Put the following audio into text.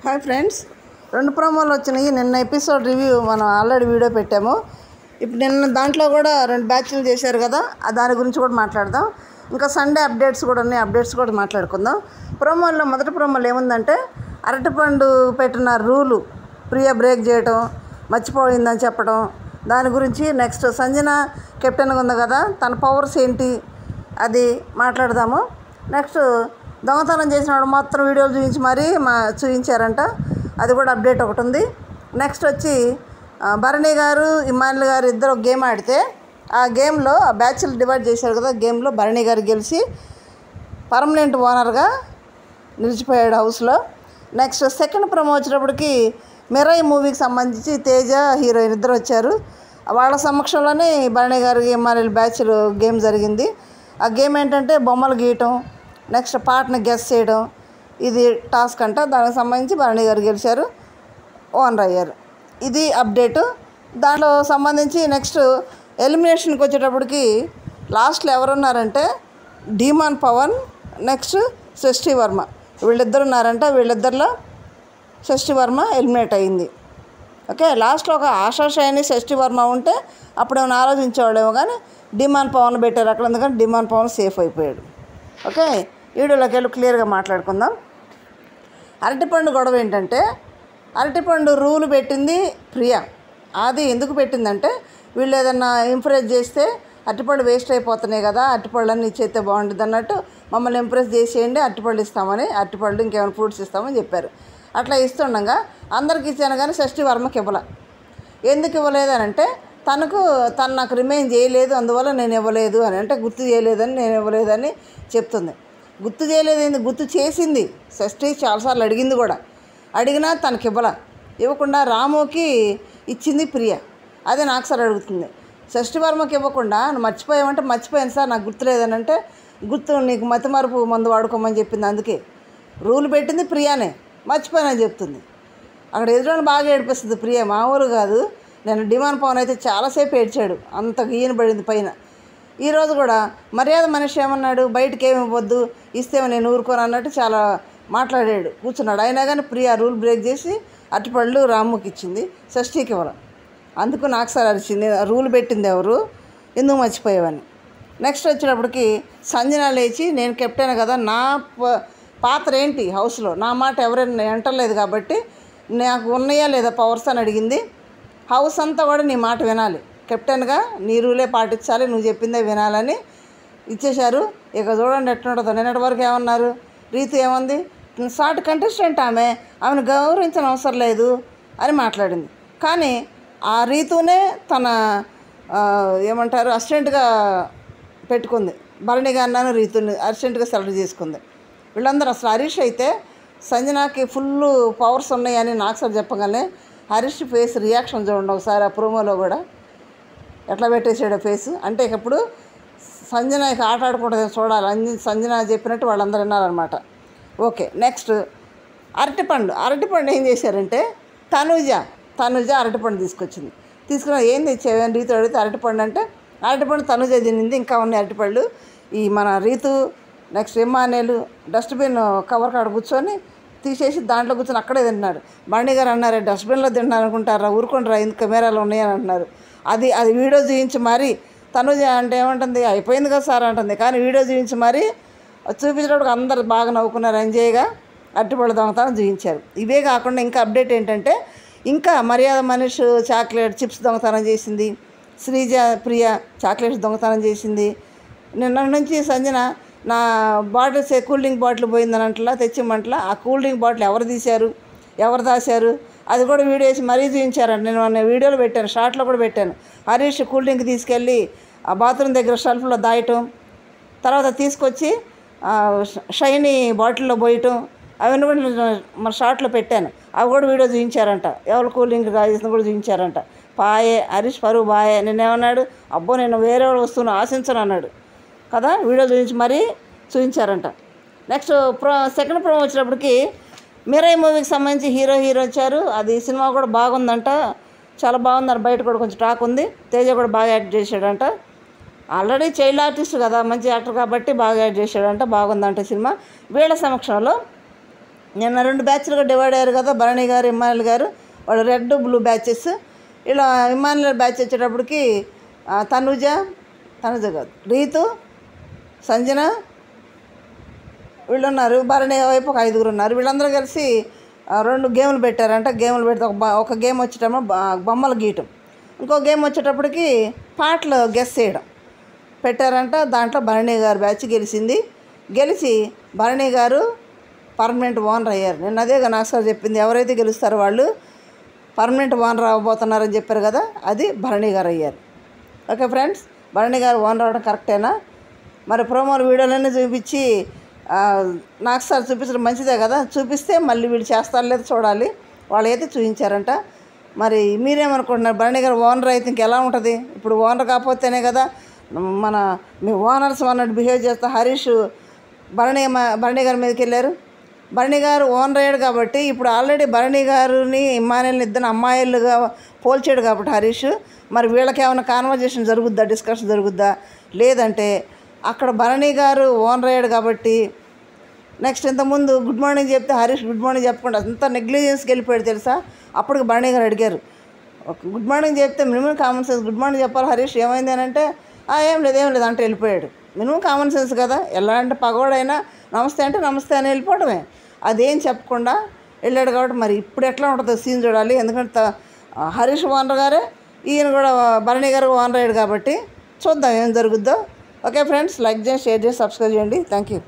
Hi friends, 2 ప్రోమోలు వచ్చినాయి. నిన్న episode review మనం ఆల్రెడీ వీడియో పెట్టాము. ఇప్పుడు నిన్న దాంట్లో కూడా 2 బ్యాచ్లు చేశారు కదా, దాని గురించి కూడా మాట్లాడదాం. ఇంకా సండే అప్డేట్స్ కూడా ఉన్నాయి, అప్డేట్స్ కూడా మాట్లాడుకుందాం. ప్రోమోల్లో మొదటి ప్రోమోలో ఏముందంటే, అరటిపండు పెట్టిన రూలు ప్రియ బ్రేక్ చేయటం, మర్చిపోయిందని చెప్పడం, దాని గురించి. నెక్స్ట్ సంజన కెప్టెన్గా ఉంది కదా, తన పవర్స్ ఏంటి అది మాట్లాడదాము. నెక్స్ట్ దొంగతనం చేసినవాడు మొత్తం వీడియోలు చూపించి మరీ చూపించారంట, అది కూడా అప్డేట్ ఒకటి ఉంది. నెక్స్ట్ వచ్చి భరణి గారు ఇమానుల్ గారు ఇద్దరు గేమ్ ఆడితే, ఆ గేమ్లో ఆ బ్యాచ్లు డివైడ్ చేశారు కదా, గేమ్లో భరణి గారు గెలిచి పర్మనెంట్ ఓనర్గా నిలిచిపోయాడు హౌస్లో. నెక్స్ట్ సెకండ్ ప్రోమో వచ్చేటప్పటికి మిరై మూవీకి సంబంధించి తేజ హీరోయిన్ ఇద్దరు వచ్చారు. వాళ్ళ సమక్షంలోనే భరణి గారికి ఇమానుల్ బ్యాచ్లు గేమ్ జరిగింది. ఆ గేమ్ ఏంటంటే బొమ్మలు గీయటం, నెక్స్ట్ పాటను గెస్ చేయడం, ఇది టాస్క్ అంట. దానికి సంబంధించి భరణి గారు గెలిచారు, ఓనర్ అయ్యారు. ఇది అప్డేటు. దాంట్లో సంబంధించి నెక్స్ట్ ఎలిమినేషన్కి వచ్చేటప్పటికి లాస్ట్లో ఎవరున్నారంటే ధీమాన్ పవన్, నెక్స్ట్ షష్ఠి వర్మ, వీళ్ళిద్దరు ఉన్నారంట. వీళ్ళిద్దరిలో షష్ఠి వర్మ ఎలిమినేట్ అయింది. ఓకే, లాస్ట్లో ఒక ఆశా షైని షష్ఠి వర్మ ఉంటే అప్పుడేమైనా ఆలోచించేవాళ్ళేమో, కానీ ధీమాన్ పవన్ పెట్టారు అక్కడ, ఎందుకంటే ధీమాన్ పవన్ సేఫ్ అయిపోయాడు. ఓకే, వీడియోలోకి వెళ్ళి క్లియర్గా మాట్లాడుకుందాం. అరటిపండు గొడవ ఏంటంటే, అరటిపండు రూలు పెట్టింది ప్రియ. అది ఎందుకు పెట్టిందంటే, వీళ్ళు ఏదన్నా ఇంప్రెస్ చేస్తే అరటిపళ్ళు వేస్ట్ అయిపోతున్నాయి కదా, అరటిపళ్ళన్నీ ఇచ్చేస్తే బాగుంటుంది అన్నట్టు, మమ్మల్ని ఇంప్రెస్ చేసేయండి, అరటిపళ్ళు ఇస్తామని, అరటిపళ్ళు ఇంకేమైనా ఫ్రూట్స్ ఇస్తామని చెప్పారు. అట్లా ఇస్తుండగా అందరికి ఇచ్చాను, కానీ షష్ఠి వర్మకి ఇవ్వాల. ఎందుకు ఇవ్వలేదనంటే, తను నాకు రిమైన్ చేయలేదు, అందువల్ల నేను ఇవ్వలేదు అని, అంటే గుర్తు చేయలేదని నేను ఇవ్వలేదని చెప్తుంది. గుర్తు చేయలేదు ఏంది, గుర్తు చేసింది. షష్ఠి చాలాసార్లు అడిగింది కూడా, అడిగినా తనకి ఇవ్వకుండా రాముకి ఇచ్చింది ప్రియ. అదే నాకు సార్ అడుగుతుంది. షష్ఠి వర్మకి ఇవ్వకుండా నువ్వు మర్చిపోయావంటే, మర్చిపోయాను సార్ నాకు గుర్తులేదని అంటే, గుర్తు నీకు మతిమరుపు మందు వాడుకోమని చెప్పింది. అందుకే రూల్ పెట్టింది ప్రియానే, మర్చిపోయానని చెప్తుంది. అక్కడ ఎదురుని బాగా ఏడిపిస్తుంది ప్రియ, మామూలు కాదు. నేను ధీమాన్ పవన్ అయితే చాలాసేపు ఏడ్చాడు, అంత గీయన పడింది పైన. ఈరోజు కూడా మర్యాద మనిషి ఏమన్నాడు, బయటకు ఏమి ఇవ్వద్దు, ఇస్తేమో నేను ఊరుకోను అన్నట్టు చాలా మాట్లాడాడు, కూర్చున్నాడు. అయినా కానీ ప్రియ రూల్ బ్రేక్ చేసి అరటిపళ్ళు రాముకి ఇచ్చింది, షష్ఠికి ఇవ్వడం. అందుకు నాకు సార్ అరిచింది, రూల్ పెట్టింది ఎవరు, ఎందుకు మర్చిపోయావని. నెక్స్ట్ వచ్చేటప్పటికి సంజన లేచి, నేను కెప్టెన్ కదా, నా పాత్ర ఏంటి హౌస్లో, నా మాట ఎవరైనా ఎంటలేదు కాబట్టి నాకు ఉన్నాయా లేదా పవర్స్ అని అడిగింది. హౌస్ అంతా కూడా నీ మాట వినాలి, కెప్టెన్గా నీ రూలే పాటించాలి, నువ్వు చెప్పిందే వినాలని ఇచ్చేశారు. ఇక చూడండి ఎట్లుంటుందో. నిన్నటి వరకు ఏమన్నారు, రీతు ఏమంది, సాటి కంటెస్టెంట్ ఆమెను గౌరవించిన అవసరం లేదు అని మాట్లాడింది. కానీ ఆ రీతునే తన ఏమంటారు అసిస్టెంట్గా పెట్టుకుంది. భరణి గారిని రీతుని అసిస్టెంట్గా సెలెక్ట్ చేసుకుంది. వీళ్ళందరూ అసలు హరీష్ అయితే సంజనాకి ఫుల్ పవర్స్ ఉన్నాయని నాకు సార్ చెప్పగానే హరీష్ ఫేస్ రియాక్షన్ చూడండి ఒకసారి. ఆ ప్రోమోలో కూడా ఎట్లా పెట్టేసాడో ఫేస్. అంటే ఇప్పుడు సంజన ఇక ఆట ఆడుకుంటుంది చూడాలి, సంజన చెప్పినట్టు వాళ్ళందరూ విన్నారనమాట. ఓకే, నెక్స్ట్ అరటిపండు ఏం చేశారంటే, తనుజ అరటిపండు తీసుకుని ఏం తెచ్చావని రీతు అడిగితే అరటిపండు అంటే, అరటిపండు తనుజ తినింది, ఇంకా ఉన్నాయి అరటిపళ్ళు. ఈ మన రీతు నెక్స్ట్ ఇమానుల్ డస్ట్బిన్ కవర్ కాడ కూర్చొని తీసేసి దాంట్లో కూర్చొని అక్కడే తింటున్నారు. బండి గారు అన్నారు, డస్ట్బిన్లో తింటున్నారు అనుకుంటారా, ఊరుకుంటారా, ఇంత కెమెరాలు ఉన్నాయని అంటున్నారు. అది వీడియో చూపించి మరి తనుజ అంటే ఏమంటుంది, అయిపోయింది కదా సార్ అంటుంది, కానీ వీడియో చూపించి మరి చూపించినప్పుడు అందరు బాగా నవ్వుకున్నారు, ఎంజాయ్గా అరటిపళ్ళు దొంగతనం చూపించారు. ఇవే కాకుండా ఇంకా అప్డేట్ ఏంటంటే, ఇంకా మర్యాద మనిషి చాక్లెట్ చిప్స్ దొంగతనం చేసింది, శ్రీజ ప్రియ చాక్లెట్స్ దొంగతనం చేసింది. నిన్న నుంచి సంజన నా బాటిల్స్ కూల్ డ్రింక్ బాటిల్ పోయిందని అంటలా, తెచ్చిమ్మంటలా. ఆ కూల్ డ్రింక్ బాటిల్ ఎవరు తీశారు, ఎవరు దాశారు, అది కూడా వీడియో వేసి మరీ చూపించారంట. నేను వీడియోలో పెట్టాను, షార్ట్లో కూడా పెట్టాను. హరీష్ కూల్ డ్రింక్ తీసుకెళ్ళి ఆ బాత్రూమ్ దగ్గర షెల్ఫ్లో దాయటం, తర్వాత తీసుకొచ్చి షైనీ బాటిల్లో పోయటం, అవన్నీ కూడా మన షార్ట్లో పెట్టాను. అవి కూడా వీడియో చూపించారంట, ఎవరు కూల్ డ్రింక్ రాజేసిన కూడా చూపించారంట. పాయే హరీష్ పరువు బాయే. నిన్నేమన్నాడు, అబ్బో నేను వేరే వాళ్ళు వస్తువును ఆశించను అన్నాడు కదా, వీడియో చూపించి మరీ చూపించారంట. నెక్స్ట్ సెకండ్ ప్రోమో వచ్చినప్పటికి మిరై మూవీకి సంబంధించి హీరో వచ్చారు. అది సినిమా కూడా బాగుందంట, చాలా బాగుందని బయట కూడా కొంచెం టాక్ ఉంది. తేజ కూడా బాగా యాక్ట్ చేశాడంట. ఆల్రెడీ చైల్డ్ ఆర్టిస్ట్ కదా, మంచి యాక్టర్ కాబట్టి బాగా యాక్ట్ చేశాడంట, బాగుందంట సినిమా. వీళ్ళ సమక్షంలో నిన్న 2 బ్యాచ్లుగా డివైడ్ అయ్యారు కదా, భరణి గారు ఇమ్మానుయల్ గారు. వాళ్ళు రెడ్ బ్లూ బ్యాచెస్. ఇలా ఇమ్మానుయల్ బ్యాచ్ వచ్చేటప్పటికి తనుజ కాదు, రీతు, సంజన వీళ్ళు ఉన్నారు. భరణి వైపు ఒక 5 ఉన్నారు. వీళ్ళందరూ కలిసి 2 గేమ్లు పెట్టారంట. గేమ్లు పెడితే ఒక గేమ్ వచ్చేటప్పుడు బొమ్మలు గీయటం, ఇంకో గేమ్ వచ్చేటప్పటికి పాటలు గెస్ చేయడం పెట్టారంట. దాంట్లో భరణి గారు బ్యాచ్ గెలిచింది. గెలిచి భరణి గారు పర్మనెంట్ ఓనర్ అయ్యారు. నేను అదే నాకు సార్ చెప్పింది, ఎవరైతే గెలుస్తారో వాళ్ళు పర్మనెంట్ ఓనర్ అవ్వబోతున్నారని చెప్పారు కదా, అది భరణి గారు అయ్యారు. Okay friends, Bharani garu owner అవ్వడం కరెక్టేనా? మరి ప్రోమోలు వీడియోలన్నీ చూపించి నాకు సార్ చూపించడం మంచిదే కదా, చూపిస్తే మళ్ళీ వీళ్ళు చేస్తారు లేదు చూడాలి. వాళ్ళు అయితే చూపించారంట. మరి మీరేమనుకుంటున్నారు? భరణి గారు ఓనర్ అయితే ఇంకెలా ఉంటుంది? ఇప్పుడు ఓనర్ కాకపోతేనే కదా మీ ఓనర్స్ అన్నట్టు బిహేవ్ చేస్తే హరీష్ భరణి గారి మీదకి వెళ్ళారు. భరణి గారు ఓనర్ అయ్యాడు కాబట్టి ఇప్పుడు ఆల్రెడీ భరణి గారిని ఇమ్మానుయల్ని ఇద్దరు అమ్మాయిలుగా పోల్చాడు కాబట్టి హరీష్, మరి వీళ్ళకి ఏమైనా కాన్వర్జేషన్ జరుగుద్దా, డిస్కషన్ జరుగుద్దా? లేదంటే అక్కడ భరణి గారు ఓనర్ అయ్యాడు కాబట్టి నెక్స్ట్ ఇంతకుముందు గుడ్ మార్నింగ్ చెప్తే హరీష్ గుడ్ మార్నింగ్ చెప్పకుండా అంత నెగ్లిజెన్స్కి వెళ్ళిపోయాడు తెలుసా. అప్పటికి భరణి గారు అడిగారు, గుడ్ మార్నింగ్ చెప్తే minimum common sense good morning చెప్పాలి హరీష్, ఏమైంది అని అంటే ఏం లేదు అంటే వెళ్ళిపోయాడు. మినిమం కామన్ సెన్స్ కదా, ఎలాంటి పగోడైనా నమస్తే అంటే నమస్తే అని వెళ్ళిపోవడమే. అదేం చెప్పకుండా వెళ్ళాడు కాబట్టి మరి ఇప్పుడు ఎట్లా ఉంటుందో సీన్ చూడాలి. ఎందుకంటే హరీష్ ఓనర్ గారే, ఈయన కూడా భరణి గారు ఓనర్ అయ్యాడు కాబట్టి చూద్దాం ఏం జరుగుద్దో. ఓకే ఫ్రెండ్స్, లైక్ చేయండి, షేర్ చేసి సబ్స్క్రైబ్ చేయండి. Thank you.